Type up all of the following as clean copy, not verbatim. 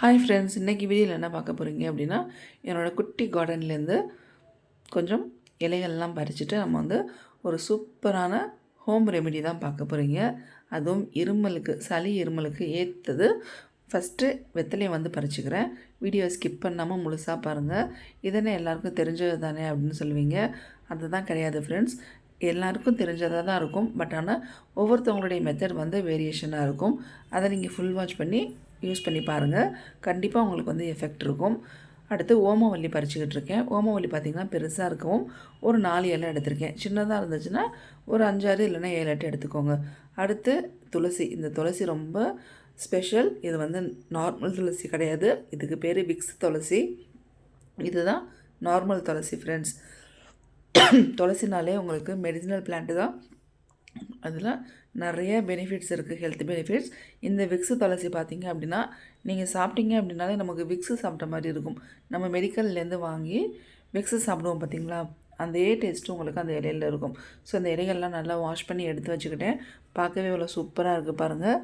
Hi friends, இன்றைக்கி வீடியோவில் என்ன பார்க்க போகிறீங்க அப்படின்னா, என்னோடய குட்டி கார்டன்லேருந்து கொஞ்சம் இலைகள்லாம் பறிச்சுட்டு நம்ம வந்து ஒரு சூப்பரான ஹோம் ரெமெடி தான் பார்க்க போகிறீங்க. அதுவும் இருமலுக்கு, சளி இருமலுக்கு ஏற்றது. ஃபஸ்ட்டு வெத்தலையை வந்து பறிச்சுக்கிறேன். வீடியோ ஸ்கிப் பண்ணாமல் முழுசாக பாருங்கள். இதனை எல்லாருக்கும் தெரிஞ்சது தானே அப்படின்னு சொல்லுவீங்க. அதுதான் கிடையாது ஃப்ரெண்ட்ஸ். எல்லாருக்கும் தெரிஞ்சதாக தான் இருக்கும். பட் ஆனால் ஒவ்வொருத்தவங்களுடைய மெத்தட் வந்து வேரியேஷனாக இருக்கும். அதை நீங்கள் ஃபுல் வாட்ச் பண்ணி யூஸ் பண்ணி பாருங்கள். கண்டிப்பாக உங்களுக்கு வந்து எஃபெக்ட் இருக்கும். அடுத்து ஓமவல்லி பறிச்சுக்கிட்டு இருக்கேன். ஓமவல்லி பார்த்திங்கன்னா பெருசாக இருக்கவும் ஒரு 4 இலை எடுத்திருக்கேன். சின்னதாக இருந்துச்சுன்னா ஒரு 5, 6 இல்லைன்னா 7, 8 எடுத்துக்கோங்க. அடுத்து துளசி. இந்த துளசி ரொம்ப ஸ்பெஷல். இது வந்து நார்மல் துளசி கிடையாது. இதுக்கு பேர் விக்ஸ் துளசி. இதுதான் நார்மல் துளசி ஃப்ரெண்ட்ஸ். துளசினாலே உங்களுக்கு மெடிசினல் பிளான்ட்டு தான். அதில் நிறைய பெனிஃபிட்ஸ் இருக்குது, ஹெல்த் பெனிஃபிட்ஸ். இந்த விக்ஸு துளசி பார்த்திங்க அப்படின்னா, நீங்கள் சாப்பிட்டீங்க அப்படின்னாலே நமக்கு விக்ஸு சாப்பிட்ட மாதிரி இருக்கும். நம்ம மெடிக்கல்லேருந்து வாங்கி விக்ஸு சாப்பிடுவோம் பார்த்திங்களா, அதே டேஸ்ட்டு உங்களுக்கு அந்த இலையில் இருக்கும். ஸோ அந்த இலைகள்லாம் நல்லா வாஷ் பண்ணி எடுத்து வச்சுக்கிட்டேன். பார்க்கவே இவ்வளோ சூப்பராக இருக்குது பாருங்கள்.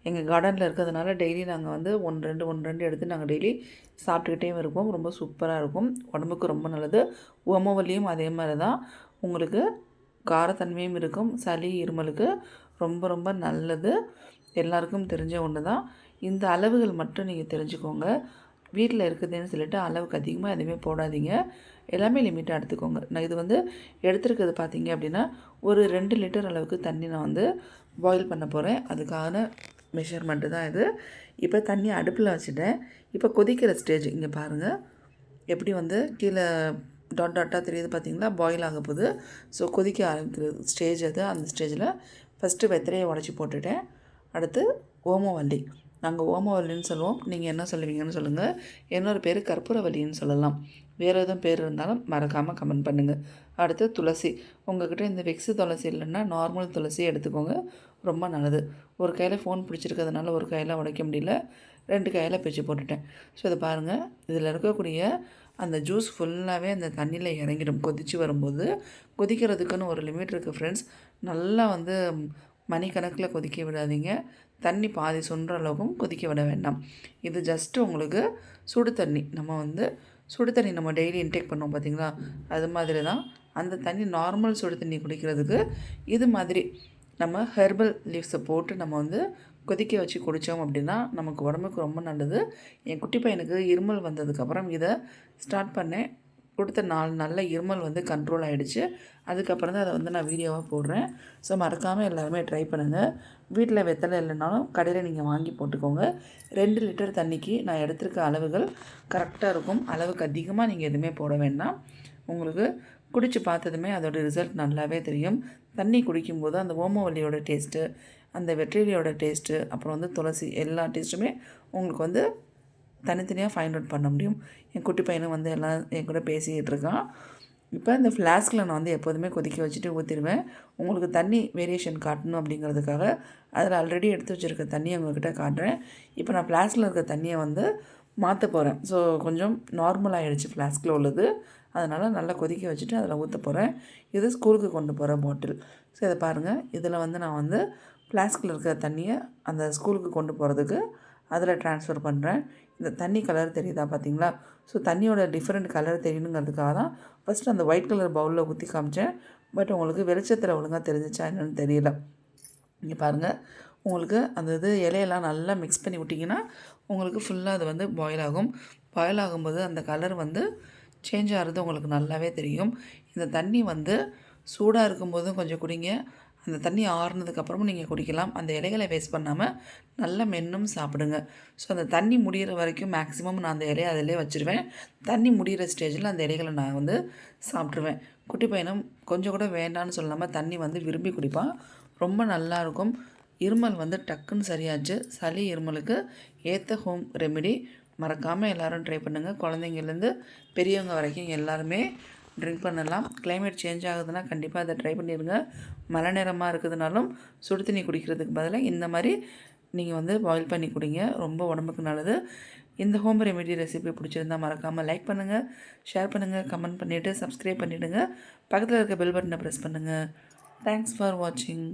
எங்கள் கார்டனில் இருக்கிறதுனால டெய்லி நாங்கள் வந்து 1, 2 எடுத்து நாங்கள் டெய்லி சாப்பிட்டுக்கிட்டே இருப்போம். ரொம்ப சூப்பராக இருக்கும், உடம்புக்கு ரொம்ப நல்லது. ஓமவல்லியும் அதே மாதிரி தான், உங்களுக்கு காரத்தன்மையும் இருக்கும். சளி இருமலுக்கு ரொம்ப ரொம்ப நல்லது. எல்லாருக்கும் தெரிஞ்ச ஒன்று தான். இந்த அளவுகள் மட்டும் நீங்கள் தெரிஞ்சுக்கோங்க. வீட்டில் இருக்குதுன்னு சொல்லிட்டு அளவுக்கு அதிகமாக எதுவுமே போடாதீங்க. எல்லாமே லிமிட்டாக எடுத்துக்கோங்க. நான் இது வந்து எடுத்துருக்கிறது பார்த்தீங்க அப்படின்னா ஒரு 2 லிட்டர் அளவுக்கு தண்ணி நான் வந்து பாயில் பண்ண போகிறேன். அதுக்கான மெஷர்மெண்ட்டு தான் இது. இப்போ தண்ணி அடுப்பில் வச்சுட்டேன். இப்போ கொதிக்கிற ஸ்டேஜ் இங்கே பாருங்கள். எப்படி வந்து கீழே டாட்டாக தெரியுது பார்த்தீங்களா, பாயில் ஆக போகுது. ஸோ கொதிக்க ஆரம்பிக்கிற ஸ்டேஜ் அது. அந்த ஸ்டேஜில் ஃபஸ்ட்டு வெத்தலையை உடச்சி போட்டுட்டேன். அடுத்து ஓமவல்லி. நாங்கள் ஓமவல்லின்னு சொல்லுவோம். நீங்கள் என்ன சொல்லுவீங்கன்னு சொல்லுங்கள். இன்னொரு பேர் கற்பூரவல்லின்னு சொல்லலாம். வேறு எதுவும் பேர் இருந்தாலும் மறக்காமல் கமெண்ட் பண்ணுங்கள். அடுத்து துளசி. உங்கள்கிட்ட இந்த விக்ஸு துளசி இல்லைன்னா நார்மல் துளசி எடுத்துக்கோங்க, ரொம்ப நல்லது. ஒரு கையில் ஃபோன் பிடிச்சிருக்கிறதுனால ஒரு கையில் உடைக்க முடியல, 2 கையில் பிச்சு போட்டுட்டேன். ஸோ இதை பாருங்கள். இதில் இருக்கக்கூடிய அந்த ஜூஸ் ஃபுல்லாகவே அந்த தண்ணியில் இறங்கிடும் கொதித்து வரும்போது. கொதிக்கிறதுக்குன்னு ஒரு லிமிட் இருக்குது ஃப்ரெண்ட்ஸ். நல்லா வந்து மணிக்கணக்கில் கொதிக்க விடாதீங்க. தண்ணி பாதி சொல்கிற அளவுக்கும் கொதிக்க விட வேண்டாம். இது ஜஸ்ட்டு உங்களுக்கு சுடு தண்ணி. நம்ம வந்து சுடு தண்ணி நம்ம டெய்லி இன்டேக் பண்ணுவோம் பார்த்திங்களா, அது மாதிரி தான். அந்த தண்ணி நார்மல் சுடு தண்ணி குடிக்கிறதுக்கு இது மாதிரி நம்ம ஹெர்பல் லீவ்ஸை போட்டு நம்ம வந்து கொதிக்க வச்சு குடித்தோம் அப்படின்னா நமக்கு உடம்புக்கு ரொம்ப நல்லது. என் குட்டி பையனுக்கு இருமல் வந்ததுக்கப்புறம் இதை ஸ்டார்ட் பண்ணேன். கொடுத்த 4 நாளில் இருமல் வந்து கண்ட்ரோல் ஆகிடுச்சு. அதுக்கப்புறம் தான் அதை வந்து நான் வீடியோவாக போடுறேன். ஸோ மறக்காமல் எல்லாருமே ட்ரை பண்ணுங்கள். வீட்டில் வெத்தலை இல்லைனாலும் கடையில் நீங்கள் வாங்கி போட்டுக்கோங்க. 2 லிட்டர் தண்ணிக்கு நான் எடுத்துருக்க அளவுகள் கரெக்டாக இருக்கும். அளவுக்கு அதிகமாக நீங்கள் எதுவுமே போட வேண்டாம். உங்களுக்கு குடித்து பார்த்ததுமே அதோடய ரிசல்ட் நல்லாவே தெரியும். தண்ணி குடிக்கும்போது அந்த ஓமவல்லியோட டேஸ்ட்டு, அந்த வெற்றிலையோட டேஸ்ட்டு, அப்புறம் வந்து துளசி எல்லா டேஸ்ட்டுமே உங்களுக்கு வந்து தனித்தனியாக ஃபைண்ட் அவுட் பண்ண முடியும். என் குட்டி பையனும் வந்து எல்லாம் என் கூட பேசிக்கிட்டு இருக்கான். இப்போ இந்த ஃப்ளாஸ்கில் நான் வந்து எப்போதுமே கொதிக்க வச்சுட்டு ஊற்றிடுவேன். உங்களுக்கு தண்ணி வேரியேஷன் காட்டணும் அப்படிங்கிறதுக்காக அதில் ஆல்ரெடி எடுத்து வச்சுருக்க தண்ணியை உங்கள்கிட்ட காட்டுறேன். இப்போ நான் ஃப்ளாஸ்கில் இருக்க தண்ணியை வந்து மாற்ற போகிறேன். ஸோ கொஞ்சம் நார்மல் ஆகிடுச்சு ஃப்ளாஸ்கில் உள்ளது. அதனால் நல்லா கொதிக்க வச்சுட்டு அதில் ஊற்ற போகிறேன். இது ஸ்கூலுக்கு கொண்டு போகிற பாட்டில். ஸோ இதை பாருங்கள். இதில் வந்து நான் வந்து ஃப்ளாஸ்கில் இருக்கிற தண்ணியை அந்த ஸ்கூலுக்கு கொண்டு போகிறதுக்கு அதில் ட்ரான்ஸ்ஃபர் பண்ணுறேன். இந்த தண்ணி கலர் தெரியுதா பார்த்தீங்களா? ஸோ தண்ணியோட டிஃப்ரெண்ட் கலர் தெரியணுங்கிறதுக்காக தான் ஃபஸ்ட்டு அந்த ஒயிட் கலர் பவுலில் ஊற்றி காமிச்சேன். பட் உங்களுக்கு வெளிச்சத்தில் ஒழுங்காக தெரிஞ்சிச்சா என்னென்னு தெரியல. இங்கே பாருங்கள். உங்களுக்கு அந்த இலையெல்லாம் நல்லா மிக்ஸ் பண்ணி விட்டிங்கன்னா உங்களுக்கு ஃபுல்லாக அது வந்து பாயில் ஆகும். பாயில் ஆகும்போது அந்த கலர் வந்து சேஞ்ச் ஆகிறது உங்களுக்கு நல்லாவே தெரியும். இந்த தண்ணி வந்து சூடாக இருக்கும்போதும் கொஞ்சம் குடிங்க. அந்த தண்ணி ஆறுனதுக்கப்புறமும் நீங்கள் குடிக்கலாம். அந்த இலைகளை வேஸ்ட் பண்ணாமல் நல்லா மென்னும் சாப்பிடுங்க. ஸோ அந்த தண்ணி முடிகிற வரைக்கும் மேக்ஸிமம் நான் அந்த இலையை அதிலே வச்சுருவேன். தண்ணி முடிகிற ஸ்டேஜில் அந்த இலைகளை நான் வந்து சாப்பிட்ருவேன். குட்டி பையனும் கொஞ்சம் கூட வேண்டான்னு சொல்லாமல் தண்ணி வந்து விரும்பி குடிப்பான். ரொம்ப நல்லாயிருக்கும். இருமல் வந்து டக்குன்னு சரியாச்சு. சளி இருமலுக்கு ஏற்ற ஹோம் ரெமெடி. மறக்காமல் எல்லோரும் ட்ரை பண்ணுங்கள். குழந்தைங்கள்லேருந்து பெரியவங்க வரைக்கும் எல்லாருமே ட்ரிங்க் பண்ணலாம். கிளைமேட் சேஞ்ச் ஆகுதுன்னா கண்டிப்பாக அதை ட்ரை பண்ணிடுங்க. மழை நேரமாக இருக்குதுனாலும் சுடு தண்ணி குடிக்கிறதுக்கு பதிலாக இந்த மாதிரி நீங்கள் வந்து பாயில் பண்ணி குடிங்க. ரொம்ப உடம்புக்கு நல்லது. இந்த ஹோம் ரெமெடி ரெசிபி பிடிச்சிருந்தால் மறக்காமல் லைக் பண்ணுங்கள், ஷேர் பண்ணுங்கள், கமெண்ட் பண்ணிவிட்டு சப்ஸ்கிரைப் பண்ணிவிடுங்க. பக்கத்தில் இருக்க பெல் பட்டனை ப்ரெஸ் பண்ணுங்கள். தேங்க்ஸ் ஃபார் வாட்சிங்.